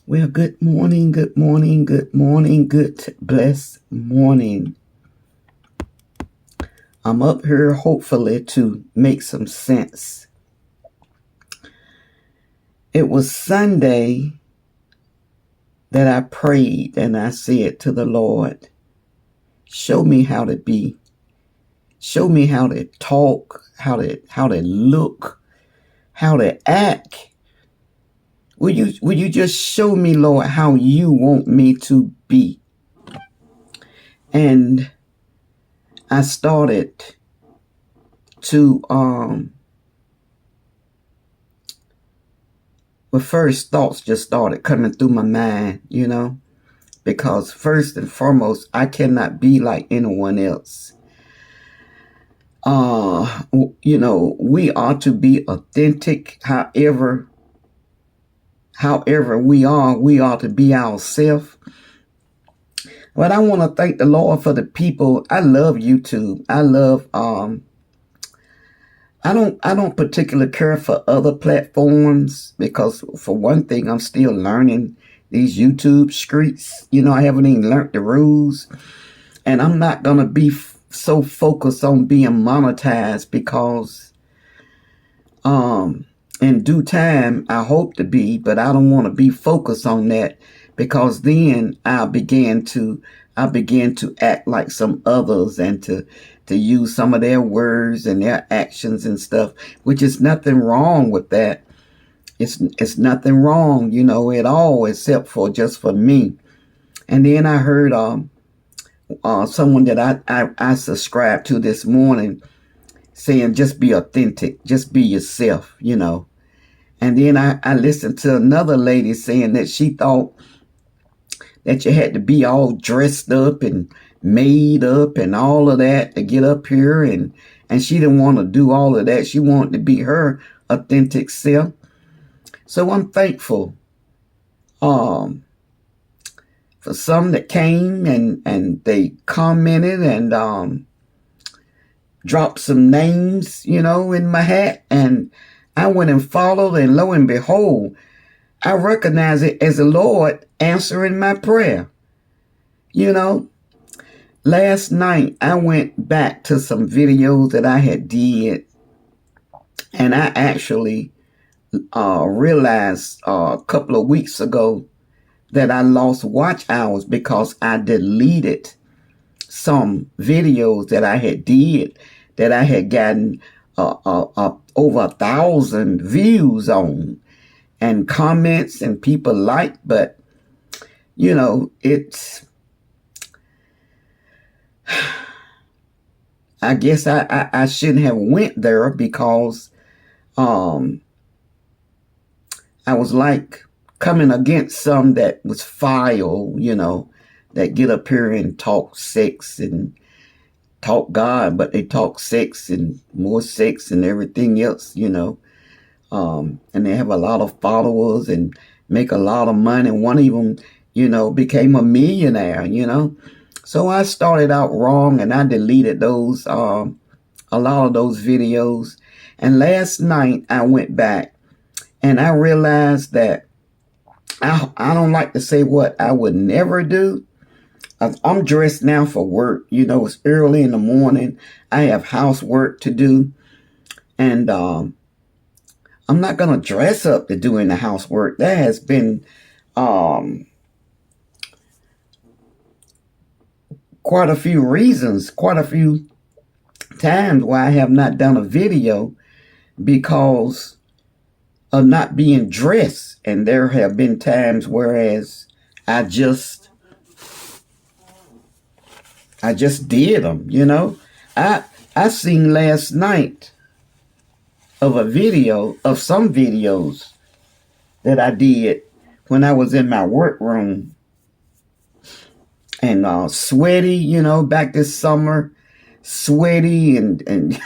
Well, good morning, good morning, good morning, good blessed morning. I'm up here hopefully to make some sense. It was Sunday that I prayed and I said to the Lord, show me how to be. Show me how to talk, how to look, how to act. Will you just show me, Lord, how you want me to be? And I started to first thoughts just started coming through my mind, because first and foremost, I cannot be like anyone else. We are to be authentic. However we are to be ourselves. But I want to thank the Lord for the people. I love YouTube. I love I don't particularly care for other platforms because, for one thing, I'm still learning these YouTube streets. I haven't even learned the rules, and I'm not gonna be so focused on being monetized because, in due time, I hope to be, but I don't want to be focused on that because then I began to act like some others and to use some of their words and their actions and stuff, which is nothing wrong with that. It's nothing wrong, at all, except for just for me. And then I heard someone that I subscribed to this morning saying, just be authentic, just be yourself, And then I listened to another lady saying that she thought that you had to be all dressed up and made up and all of that to get up here, and she didn't want to do all of that. She wanted to be her authentic self. So I'm thankful for some that came and they commented and dropped some names, in my hat, and I went and followed, and lo and behold, I recognize it as the Lord answering my prayer. Last night I went back to some videos that I had did, and I actually realized a couple of weeks ago that I lost watch hours because I deleted some videos that I had did that I had gotten over 1,000 views on and comments and people like, but it's, I guess I shouldn't have went there because I was like coming against some that was vile, that get up here and talk sex and talk God, but they talk sex and more sex and everything else, and they have a lot of followers and make a lot of money. One of them, became a millionaire, So I started out wrong and I deleted those, a lot of those videos. And last night I went back and I realized that I don't like to say what I would never do. I'm dressed now for work. It's early in the morning. I have housework to do. And I'm not going to dress up to do any housework. There has been quite a few reasons, quite a few times why I have not done a video because of not being dressed. And there have been times whereas I just did them, I seen last night of a video of some videos that I did when I was in my workroom and sweaty, back this summer, sweaty and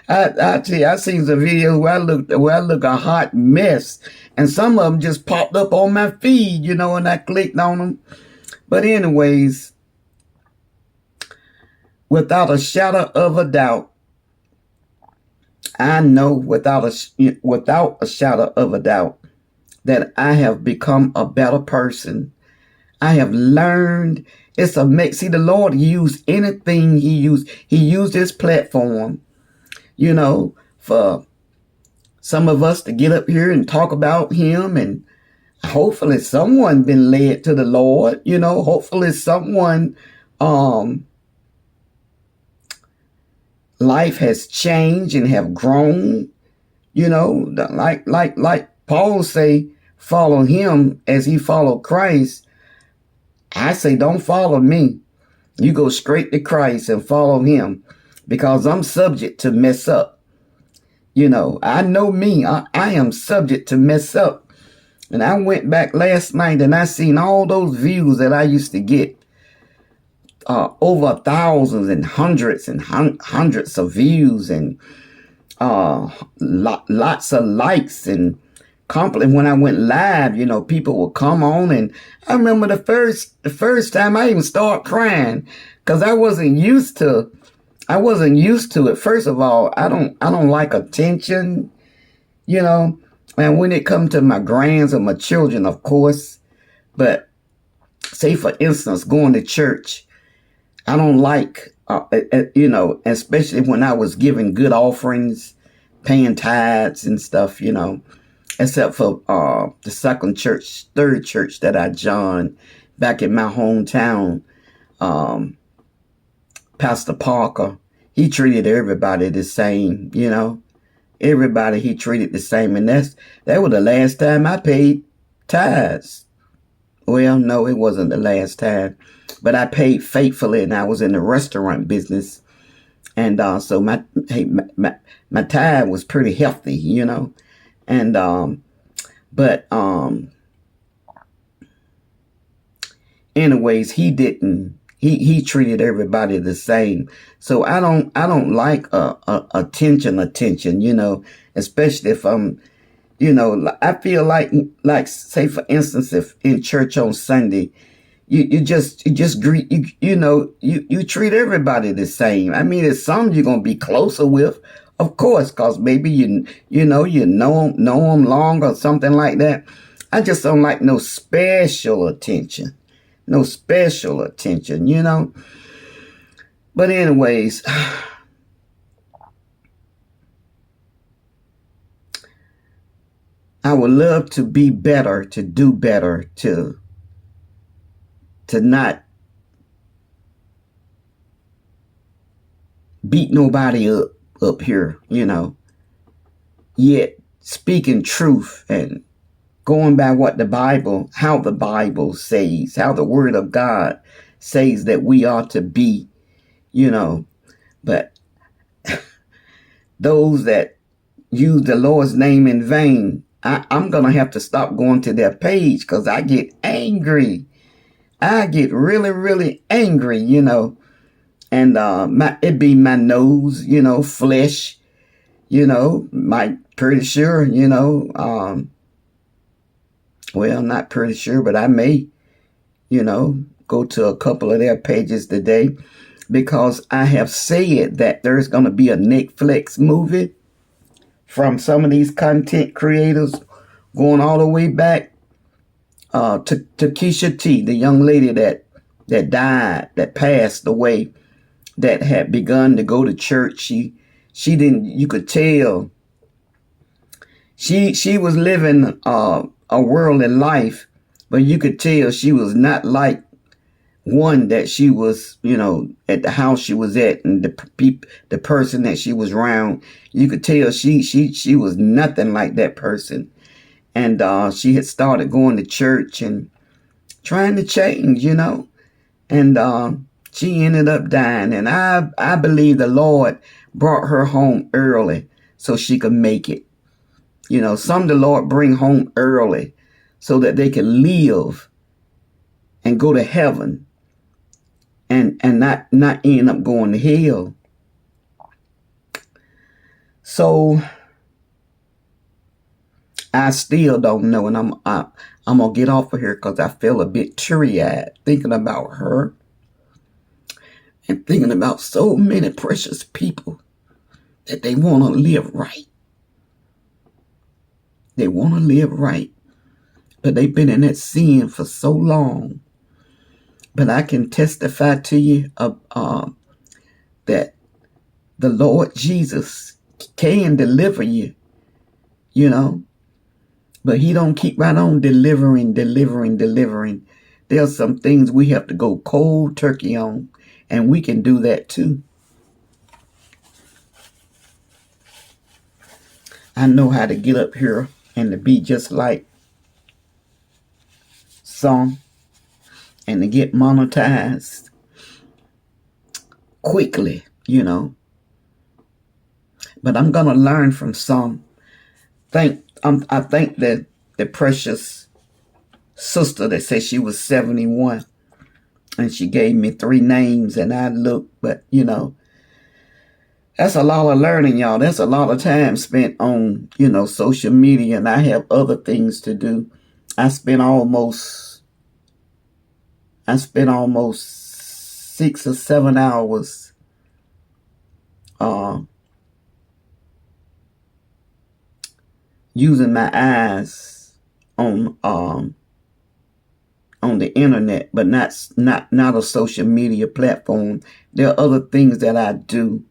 I tell you, I seen some videos where I look a hot mess, and some of them just popped up on my feed, and I clicked on them. But anyways, without a shadow of a doubt, I know without a shadow of a doubt that I have become a better person. I have learned. It's a see, the Lord used anything he used. He used his platform, for some of us to get up here and talk about him, and hopefully someone been led to the Lord, hopefully someone life has changed and have grown, like Paul say, follow him as he followed Christ. I say, don't follow me. You go straight to Christ and follow him, because I'm subject to mess up. I know me. I am subject to mess up. And I went back last night and I seen all those views that I used to get, over thousands and hundreds of views, and lots of likes and compliments. When I went live, people would come on, and I remember the first time I even started crying, because I wasn't used to it. First of all, I don't like attention, and when it comes to my grands or my children, of course. But say, for instance, going to church, I don't like, especially when I was giving good offerings, paying tithes and stuff, except for the third church that I joined back in my hometown. Pastor Parker, he treated everybody the same, everybody he treated the same. And that was the last time I paid tithes. Well, no, it wasn't the last time, but I paid faithfully, and I was in the restaurant business. And so my tithe was pretty healthy, and anyways, he didn't. He treated everybody the same. So I don't like attention, especially if I'm, I feel like say, for instance, if in church on Sunday, you just greet, you treat everybody the same. I mean, there's some you're going to be closer with, of course, because maybe you know them long or something like that. I just don't like no special attention. No special attention, But anyways, I would love to be better, to do better, to not beat nobody up here, yet speaking truth and going by what how the Bible says, how the Word of God says that we ought to be, But those that use the Lord's name in vain, I'm going to have to stop going to their page, because I get angry. I get really, really angry, And it be my nose, flesh, pretty sure, well, not pretty sure, but I may, go to a couple of their pages today, because I have said that there's going to be a Netflix movie from some of these content creators, going all the way back to Keisha T, the young lady that died, that passed away, that had begun to go to church. She didn't, you could tell she was living a worldly life, but you could tell she was not like one that she was, at the house she was at, and the person that she was around. You could tell she was nothing like that person. And she had started going to church and trying to change, and she ended up dying. And I believe the Lord brought her home early so she could make it. Some the Lord bring home early so that they can live and go to heaven and not end up going to hell. So I still don't know, and I'm gonna get off of here because I feel a bit teary-eyed thinking about her and thinking about so many precious people that they want to live right. They want to live right. but they've been in that sin for so long. But I can testify to you that the Lord Jesus can deliver you, you know. But he don't keep right on delivering. There's some things we have to go cold turkey on, and we can do that too. I know how to get up here and to be just like some, and to get monetized quickly, you know. But I'm gonna learn from some. I think that the precious sister that said she was 71, and she gave me 3 names, and I looked, but you know, that's a lot of learning, y'all. That's a lot of time spent on, you know, social media, and I have other things to do. I spent almost 6 or 7 hours using my eyes on the internet, but not a social media platform. There are other things that I do,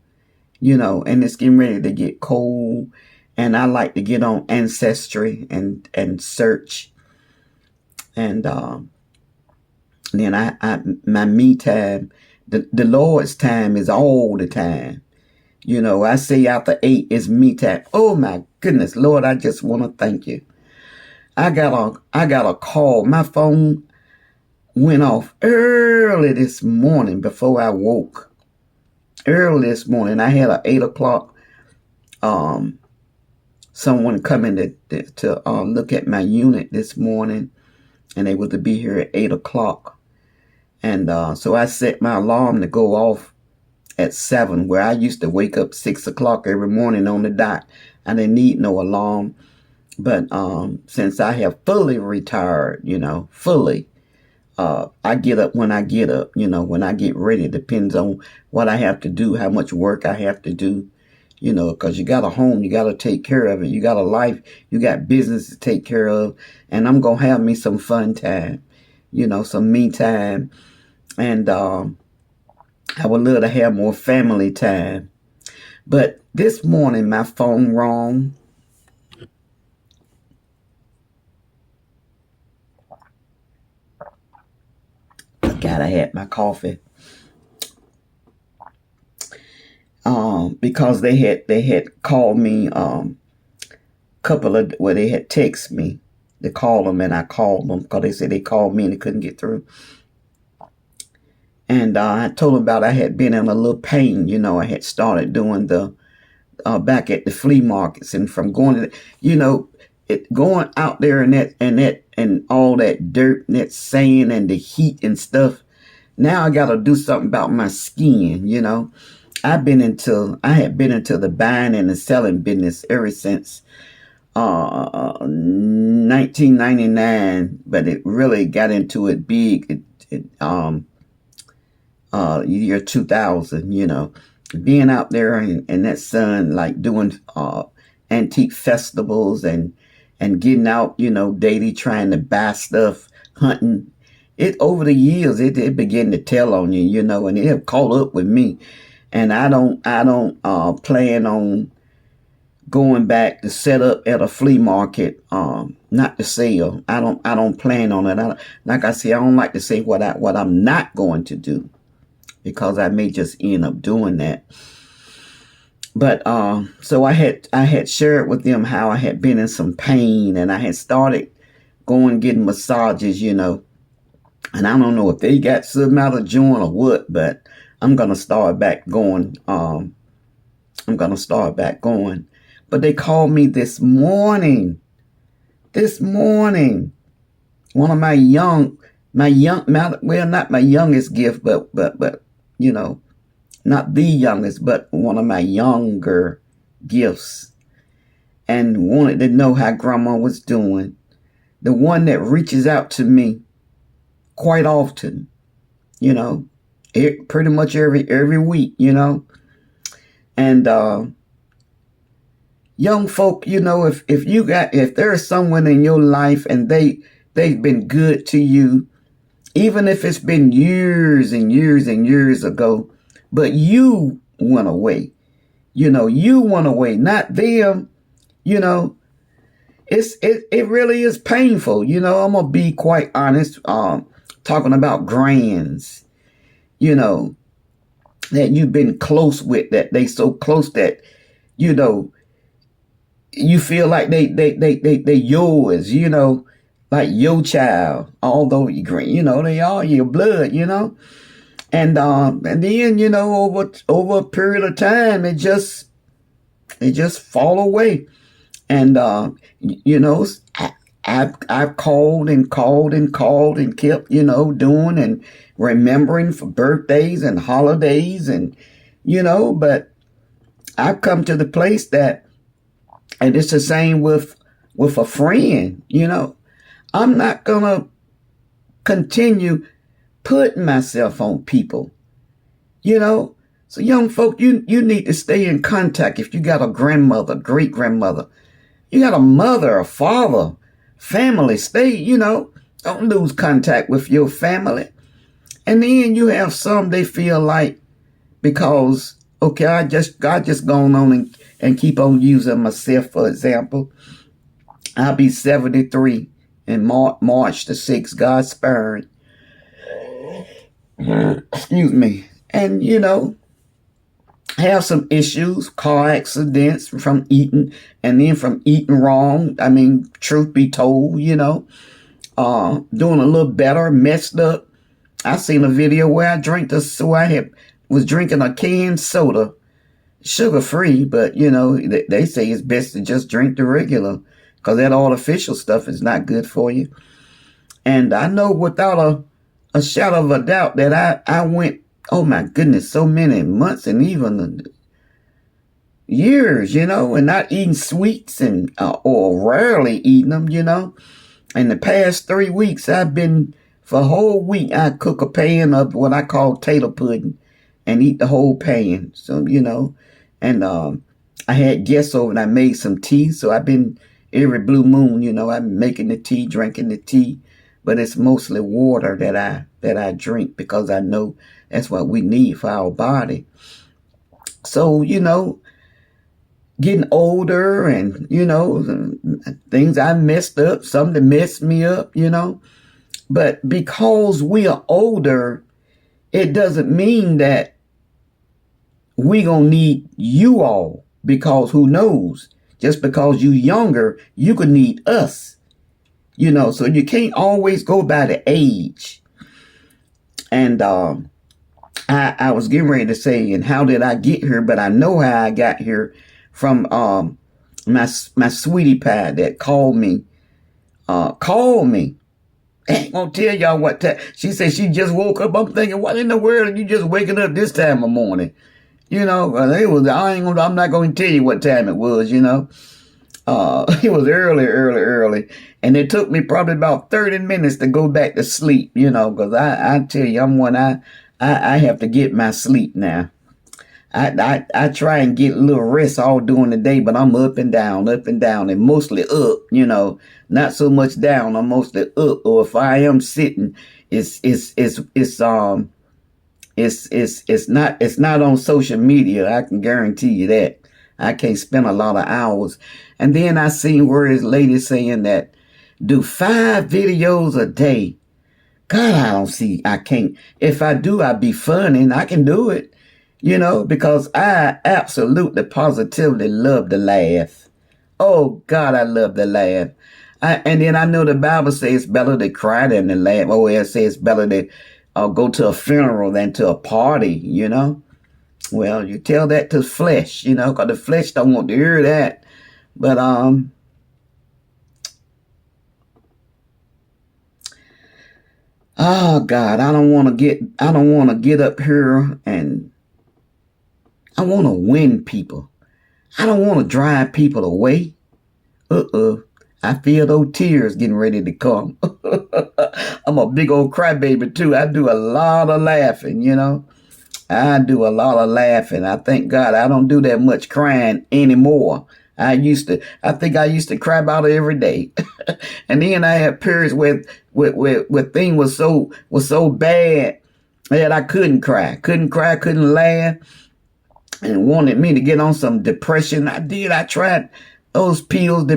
you know, and it's getting ready to get cold, and I like to get on Ancestry and search, and then I my me time, the Lord's time is all the time. You know, I say after 8 is me time. Oh my goodness, Lord, I just want to thank you. I got a call. My phone went off early this morning before I woke. Early this morning, I had a 8 o'clock. Someone coming to look at my unit this morning, and they were to be here at 8 o'clock. And so I set my alarm to go off at 7, where I used to wake up 6 o'clock every morning on the dot. I didn't need no alarm. But since I have fully retired, you know, fully, I get up when I get up, you know, when I get ready. It depends on what I have to do, how much work I have to do, you know, because you got a home, you got to take care of it. You got a life, you got business to take care of. And I'm going to have me some fun time, you know, some me time. And I would love to have more family time. But this morning, my phone rang. God, I had my coffee. Because they had called me they had texted me. They called them, and I called them because they said they called me and they couldn't get through. And I told them about I had been in a little pain. You know, I had started doing the back at the flea markets, and from going to, you know, going out there and all that dirt and that sand and the heat and stuff. Now I got to do something about my skin. You know, I had been into the buying and the selling business ever since 1999, but it really got into it big. Year 2000, you know, being out there in that sun, like doing antique festivals and getting out, you know, daily trying to buy stuff, hunting. It over the years, it began to tell on you, you know, and it have caught up with me. And I don't plan on going back to set up at a flea market, not to sell. I don't plan on it. Like I say, I don't like to say what I'm not going to do, because I may just end up doing that. But so I had shared with them how I had been in some pain, and I had started going getting massages, you know. And I don't know if they got something out of joint or what, but I'm gonna start back going. But they called me this morning. One of my not my youngest gift, but you know, not the youngest, but one of my younger gifts, and wanted to know how grandma was doing. The one that reaches out to me quite often, you know, pretty much every week, you know. And young folk, you know, if there is someone in your life and they they've been good to you, even if it's been years and years and years ago, but you went away. You went away, not them. You know, it really is painful. I'm gonna be quite honest. Talking about grands, you know, that you've been close with, that they so close that, you know, you feel like they yours, like your child, although they are your blood, and then, over a period of time, it just fall away. And I've called and called and called and kept, doing and remembering for birthdays and holidays, and but I've come to the place that, and it's the same with a friend, I'm not gonna continue putting myself on people, So young folk, you need to stay in contact. If you got a grandmother, great grandmother, you got a mother, a father, family, stay, don't lose contact with your family. And then you have some, they feel like, because, okay, I just gone on and keep on using myself, for example. I'll be 73 in March the 6th, God sparing. Excuse me. And, have some issues, car accidents from eating, and then from eating wrong. I mean, truth be told, doing a little better, messed up. I seen a video where I was drinking a canned soda, sugar free, but they say it's best to just drink the regular, because that artificial stuff is not good for you. And I know without a shadow of a doubt that I went, oh my goodness, so many months and even years, and not eating sweets and or rarely eating them, In the past 3 weeks, for a whole week, I cook a pan of what I call tater pudding and eat the whole pan. So, and I had guests over and I made some tea. So I've been every blue moon, I'm making the tea, drinking the tea, but it's mostly water that I drink, because I know that's what we need for our body. So, getting older and, things I messed up, something messed me up, But because we are older, it doesn't mean that we gonna need you all, because who knows? Just because you younger, you could need us, So you can't always go by the age. And I was getting ready to say, and how did I get here? But I know how I got here from my sweetie pie that called me. I ain't gonna tell y'all what time. She said she just woke up. I'm thinking, what in the world are you just waking up this time of morning? I'm not gonna tell you what time it was. It was early, and it took me probably about 30 minutes to go back to sleep. Because I tell you, I'm one. I have to get my sleep now. I try and get a little rest all during the day, but I'm up and down, and mostly up, not so much down. I'm mostly up. Or if I am sitting, it's not on social media. I can guarantee you that. I can't spend a lot of hours. And then I seen where this lady saying that do 5 videos a day. God, I can't. If I do, I'd be funny and I can do it. Because I absolutely positively love to laugh. Oh, God, I love to laugh. And then I know the Bible says it's better to cry than to laugh. Oh, it says it's better to go to a funeral than to a party, Well, you tell that to flesh, because the flesh don't want to hear that. But, oh, God, I don't want to get up here, and I want to win people. I don't want to drive people away. I feel those tears getting ready to come. I'm a big old crybaby too. I do a lot of laughing, I do a lot of laughing. I thank God I don't do that much crying anymore. I think I used to cry about it every day. And then I had periods where things was so bad that I couldn't cry, couldn't laugh, and wanted me to get on some depression. I did. I tried those pills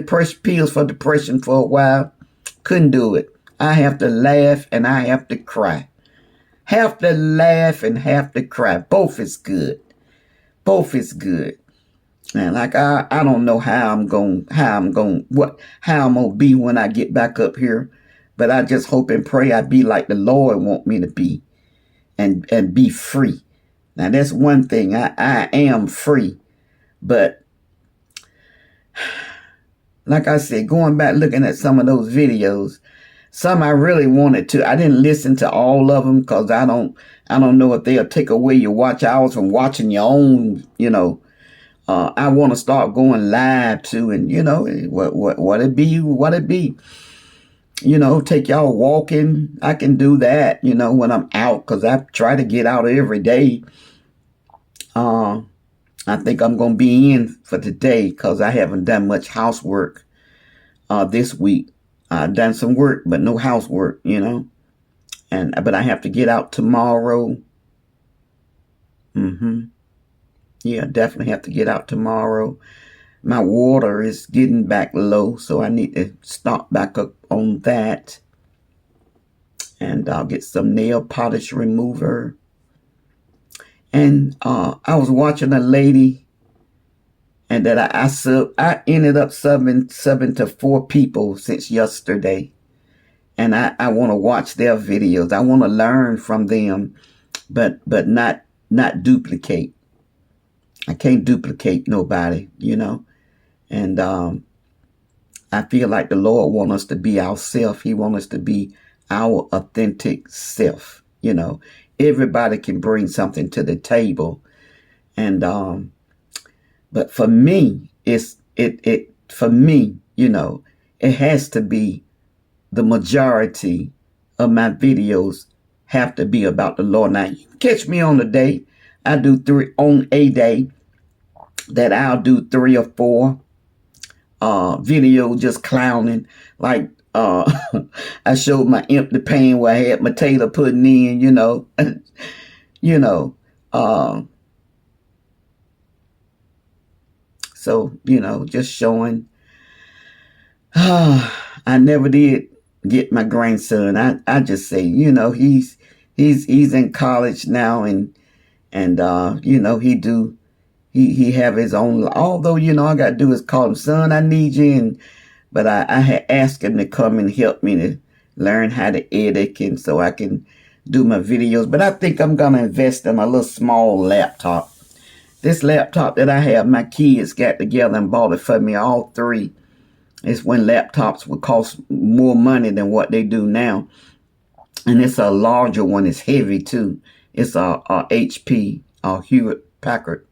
for depression for a while. Couldn't do it. I have to laugh and I have to cry. Have to laugh and have to cry. Both is good. Both is good. And like I don't know how I'm gonna be when I get back up here. But I just hope and pray I be like the Lord want me to be, and be free. Now that's one thing. I am free. But like I said, going back looking at some of those videos, some I really wanted to. I didn't listen to all of them because I don't know if they'll take away your watch hours from watching your own, I want to start going live too, and what it be, take y'all walking. I can do that, when I'm out, because I try to get out every day. I think I'm gonna be in for today because I haven't done much housework this week. I've done some work, but no housework, but I have to get out tomorrow. Yeah, definitely have to get out tomorrow. My water is getting back low, so I need to start back up on that. And I'll get some nail polish remover. And I was watching a lady, and that I ended up subbing to 4 people since yesterday. And I want to watch their videos. I want to learn from them, but not duplicate. I can't duplicate nobody, And I feel like the Lord wants us to be ourselves. He wants us to be our authentic self. Everybody can bring something to the table. And but for me, it has to be the majority of my videos have to be about the Lord. Now, you catch me on a day. I do 3 on a day that I'll do 3 or 4 videos just clowning. Like I showed my empty pan where I had my tater pudding in, so, just showing. I never did get my grandson. I just say, he's in college now, and he have his own, although, all I got to do is call him, son, I need you. But I had asked him to come and help me to learn how to edit, and so I can do my videos. But I think I'm going to invest in a little small laptop. This laptop that I have, my kids got together and bought it for me, all 3. It's when laptops would cost more money than what they do now. And it's a larger one. It's heavy too. It's a HP, Hewlett Packard.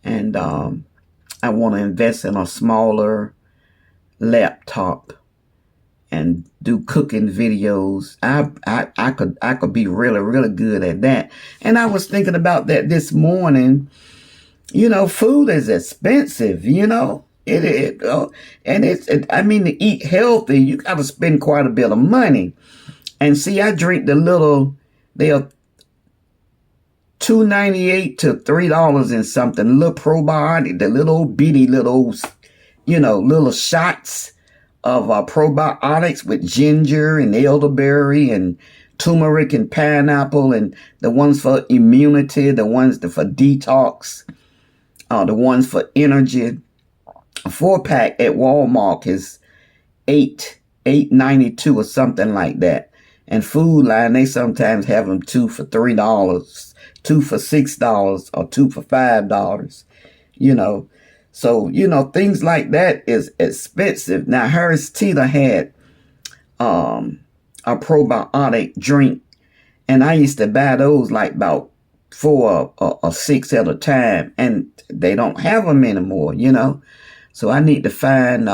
And I want to invest in a smaller laptop and do cooking videos. I could be really, really good at that. And I was thinking about that this morning. Food is expensive, and to eat healthy, you got to spend quite a bit of money. And see, I drink they are $2.98 to $3 and something, little probiotic, the little bitty little shots of probiotics with ginger and elderberry and turmeric and pineapple, and the ones for immunity, the ones for detox, the ones for energy. A 4-pack at Walmart is $8.92 or something like that. And Food Line, they sometimes have them 2 for $3, 2 for $6, or 2 for $5. So things like that is expensive. Now Harris Teeter had a probiotic drink, and I used to buy those like about 4 or 6 at a time, and they don't have them anymore, So I need to find,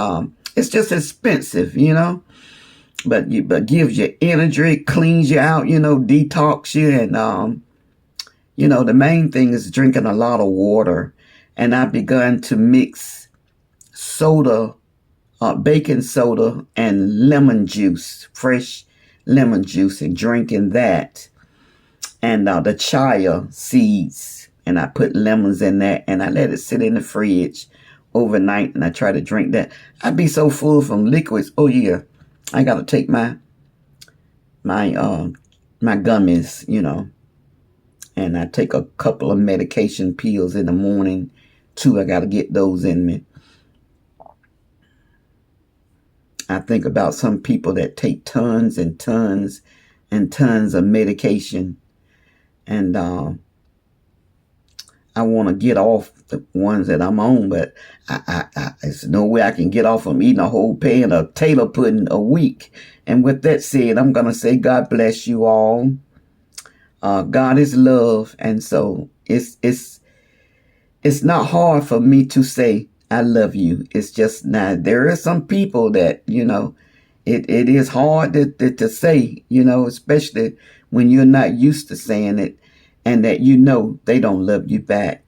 it's just expensive, but gives you energy, cleans you out, detox you. And, the main thing is drinking a lot of water. And I've begun to mix soda, baking soda and lemon juice, fresh lemon juice, and drinking that. And the chia seeds, and I put lemons in that, and I let it sit in the fridge overnight, and I try to drink that. I'd be so full from liquids. Oh yeah, I gotta take my gummies, and I take a couple of medication pills in the morning too. I gotta get those in me. I think about some people that take tons and tons and tons of medication, and I want to get off the ones that I'm on, but there's no way I can get off from eating a whole pan of Taylor pudding a week. And with that said, I'm going to say God bless you all. God is love, and so it's not hard for me to say I love you. It's just now there are some people that, it is hard to say, especially when you're not used to saying it, and that they don't love you back.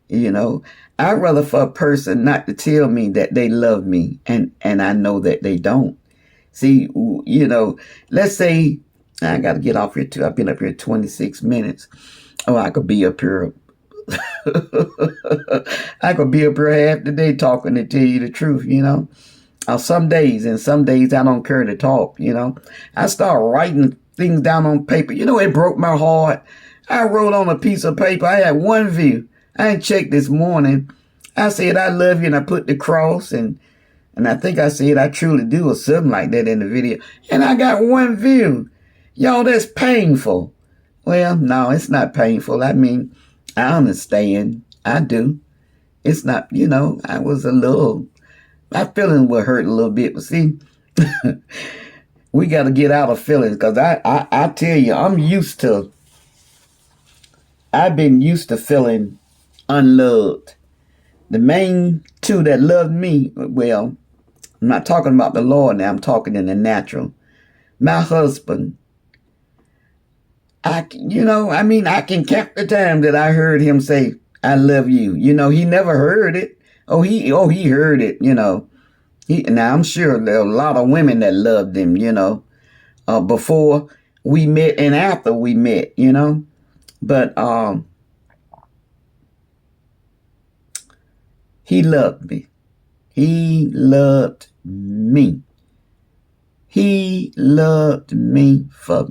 I'd rather for a person not to tell me that they love me, and I know that they don't. See, let's say I got to get off here too. I've been up here 26 minutes. Oh, I could be up here. I could be up here half the day talking to tell you the truth, Some days I don't care to talk, I start writing things down on paper. It broke my heart. I wrote on a piece of paper. I had one view. I ain't checked this morning. I said, I love you, and I put the cross, and I think I said, I truly do, or something like that in the video. And I got one view. Y'all, that's painful. Well, no, it's not painful. I mean, I understand. I do. It's not, my feelings were hurt a little bit, but see, we got to get out of feelings, because I tell you, I've been used to feeling unloved. The main two that loved me, well, I'm not talking about the Lord now, I'm talking in the natural. My husband, I can count the time that I heard him say, I love you. He never heard it. He heard it, now I'm sure there are a lot of women that loved him, before we met and after we met, But he loved me. He loved me. He loved me for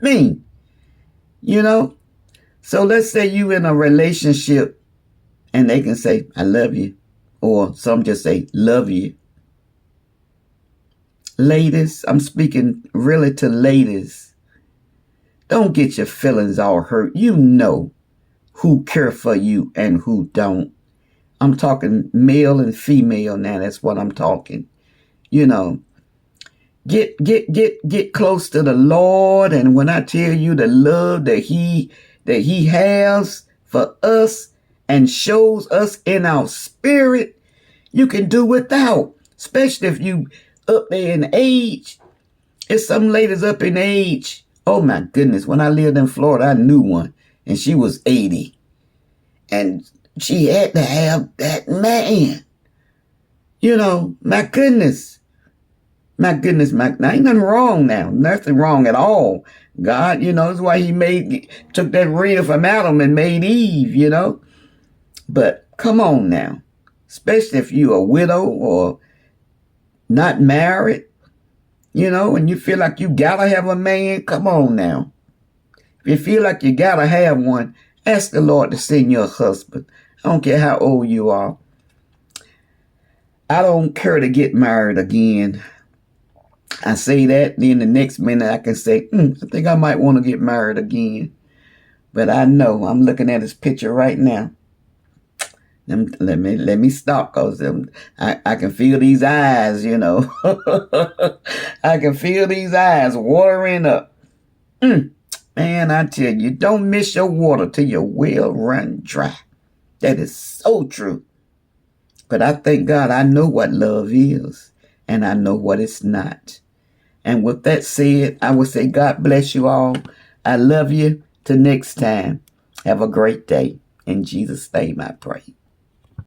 me. So let's say you in a relationship and they can say, I love you. Or some just say, love you. Ladies, I'm speaking really to ladies. Don't get your feelings all hurt. You know who care for you and who don't. I'm talking male and female now. That's what I'm talking. Get close to the Lord. And when I tell you the love that he has for us and shows us in our spirit, you can do without, especially if you up there in age. It's some ladies up in age. Oh my goodness. When I lived in Florida, I knew one, and she was 80. And she had to have that man. My goodness. Now ain't nothing wrong now. Nothing wrong at all. God, that's why he took that rib from Adam and made Eve, But come on now. Especially if you're a widow or not married, and you feel like you gotta have a man, come on now. If you feel like you gotta have one, ask the Lord to send you a husband. I don't care how old you are. I don't care to get married again. I say that, then the next minute I can say, I think I might want to get married again. But I know, I'm looking at his picture right now. Let me stop, because I can feel these eyes, I can feel these eyes watering up. Man, I tell you, don't miss your water till your well run dry. That is so true. But I thank God I know what love is, and I know what it's not. And with that said, I would say God bless you all. I love you. Till next time, have a great day. In Jesus' name I pray.